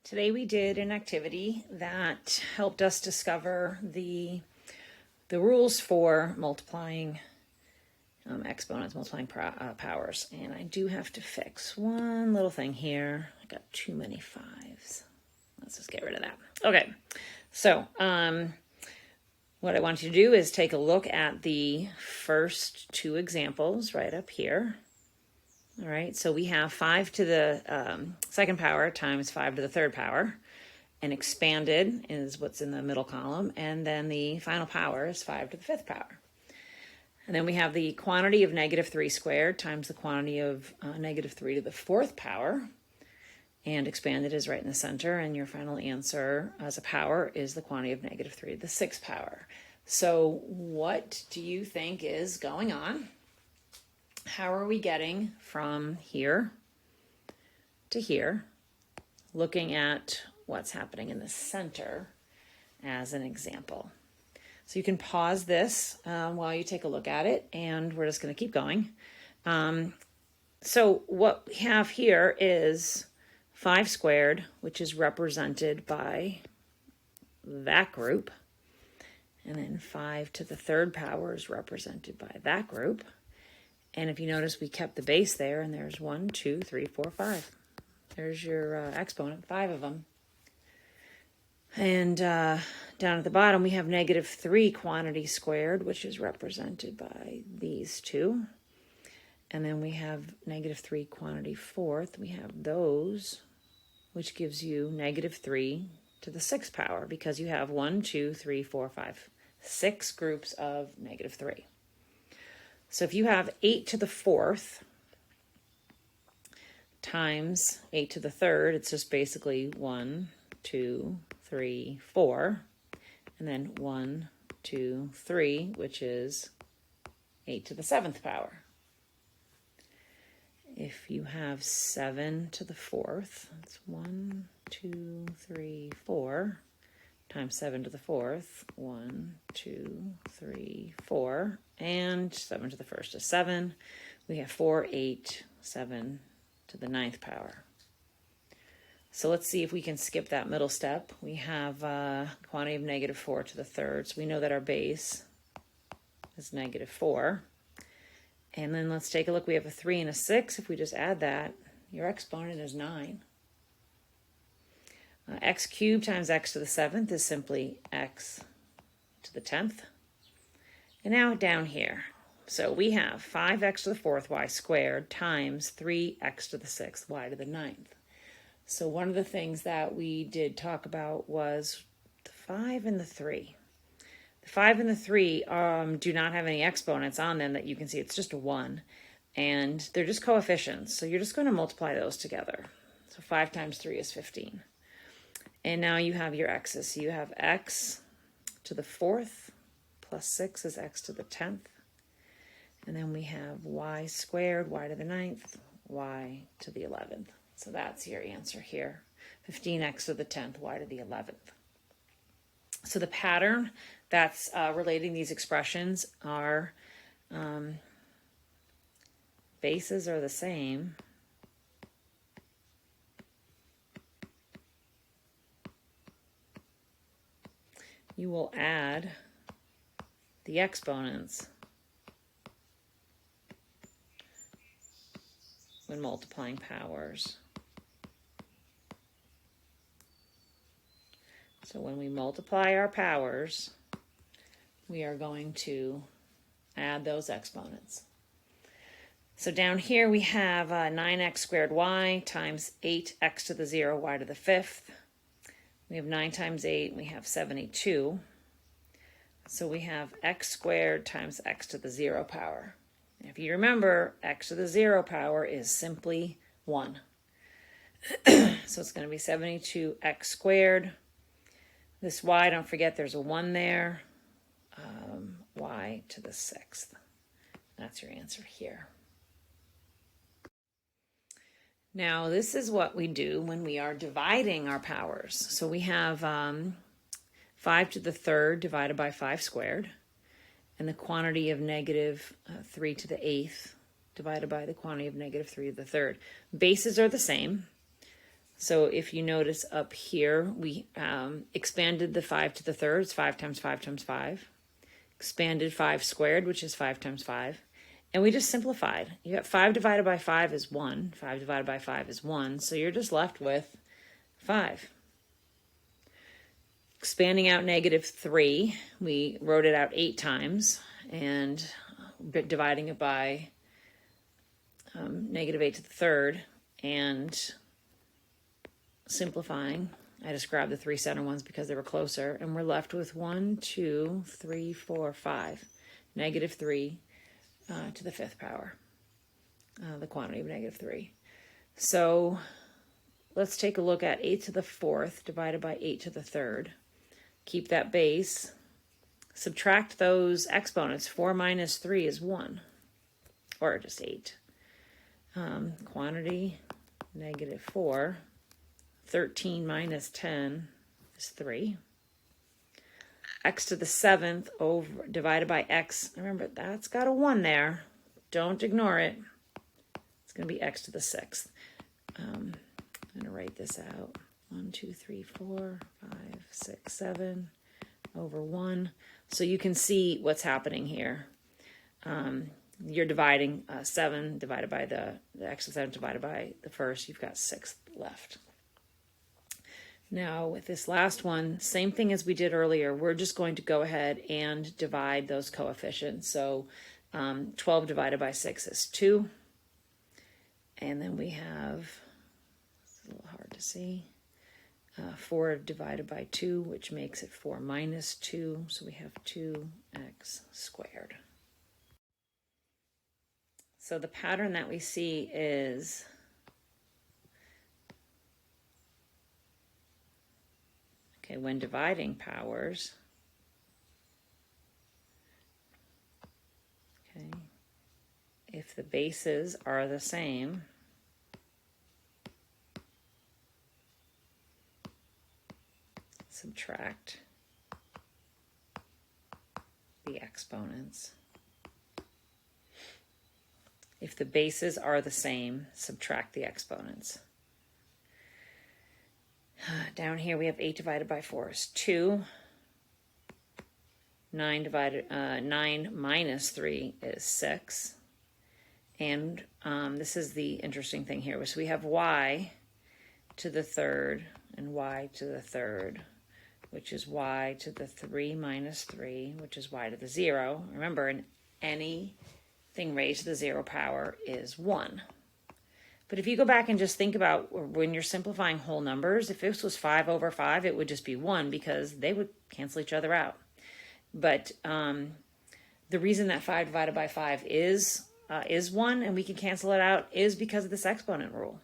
Today we did an activity that helped us discover the rules for multiplying exponents, multiplying powers. And I do have to fix one little thing here. I got too many fives. Let's just get rid of that. Okay, so what I want you to do is take a look at the first two examples right up here. All right, so we have 5 to the second power times 5 to the third power, and expanded is what's in the middle column, and then the final power is 5 to the fifth power. And then we have the quantity of -3 squared times the quantity of -3 to the fourth power, and expanded is right in the center, and your final answer as a power is the quantity of -3 to the sixth power. So what do you think is going on? How are we getting from here to here, looking at what's happening in the center as an example? So you can pause this while you take a look at it, and we're just going to keep going. So what we have here is 5 squared, which is represented by that group, and then 5 to the third power is represented by that group. And if you notice, we kept the base there, and there's 1, 2, 3, 4, 5. There's your exponent, 5 of them. And down at the bottom, we have -3 quantity squared, which is represented by these two. And then we have -3 quantity fourth. We have those, which gives you -3 to the sixth power, because you have 1, 2, 3, 4, 5, 6 groups of -3. So if you have 8 to the fourth times 8 to the third, it's just basically 1, 2, 3, 4, and then 1, 2, 3, which is 8 to the seventh power. If you have 7 to the fourth, it's 1, 2, 3, 4, times 7 to the fourth, 1, 2, 3, 4, and 7 to the first is 7. We have 4, 8, 7 to the ninth power. So let's see if we can skip that middle step. We have quantity of -4 to the third, so we know that our base is -4. And then let's take a look. We have a 3 and a 6. If we just add that, your exponent is 9. X cubed times x to the seventh is simply x to the 10th. And now down here, so we have 5x to the fourth y squared times 3x to the sixth y to the ninth. So one of the things that we did talk about was the 5 and the 3. The 5 and the 3 do not have any exponents on them that you can see. It's just a 1, and they're just coefficients. So you're just going to multiply those together. So 5 times 3 is 15. And now you have your x's. So you have x to the fourth plus 6 is x to the 10th. And then we have y squared, y to the ninth, y to the 11th. So that's your answer here. 15x to the 10th, y to the 11th. So the pattern that's relating these expressions are bases are the same. You will add the exponents when multiplying powers. So when we multiply our powers, we are going to add those exponents. So down here we have 9x squared y times 8x to the 0 y to the fifth. We have 9 times 8, we have 72. So we have x squared times x to the 0 power. If you remember, x to the 0 power is simply 1. So it's going to be 72x squared. This y, don't forget there's a 1 there. Y to the sixth. That's your answer here. Now, this is what we do when we are dividing our powers. So we have 5 to the third divided by 5 squared, and the quantity of -3 to the eighth divided by the quantity of -3 to the third. Bases are the same. So if you notice up here, we expanded the 5 to the third. It's 5 times 5 times 5. Expanded 5 squared, which is 5 times 5. And we just simplified. You got 5 divided by 5 is 1. 5 divided by 5 is 1. So you're just left with 5. Expanding out -3, we wrote it out 8 times. And dividing it by -8 to the third. And simplifying, I just grabbed the 3 center ones because they were closer, and we're left with 1, 2, 3, 4, 5. -3 to the 5th power, the quantity of -3. So let's take a look at 8 to the 4th divided by 8 to the 3rd. Keep that base. Subtract those exponents. 4 minus 3 is 1, or just 8. Quantity, -4. 13 minus 10 is 3. X to the 7th over divided by x. Remember, that's got a 1 there. Don't ignore it. It's going to be x to the 6th. I'm going to write this out. 1, 2, 3, 4, 5, 6, 7 over 1. So you can see what's happening here. You're dividing 7 divided by the x to the 7th divided by the first. You've got 6 left. Now with this last one, same thing as we did earlier, we're just going to go ahead and divide those coefficients. So 12 divided by 6 is 2. And then we have, it's a little hard to see, 4 divided by 2, which makes it 4 minus 2. So we have 2x squared. So the pattern that we see is when dividing powers, if the bases are the same, subtract the exponents. If the bases are the same, subtract the exponents. Down here we have 8 divided by 4 is 2. 9 minus 3 is 6. And this is the interesting thing here. So we have y to the 3rd and y to the 3rd, which is y to the 3 minus 3, which is y to the 0. Remember, anything raised to the 0 power is 1. But if you go back and just think about when you're simplifying whole numbers, if this was 5 over 5, it would just be 1 because they would cancel each other out. But the reason that 5 divided by 5 is 1 and we can cancel it out is because of this exponent rule.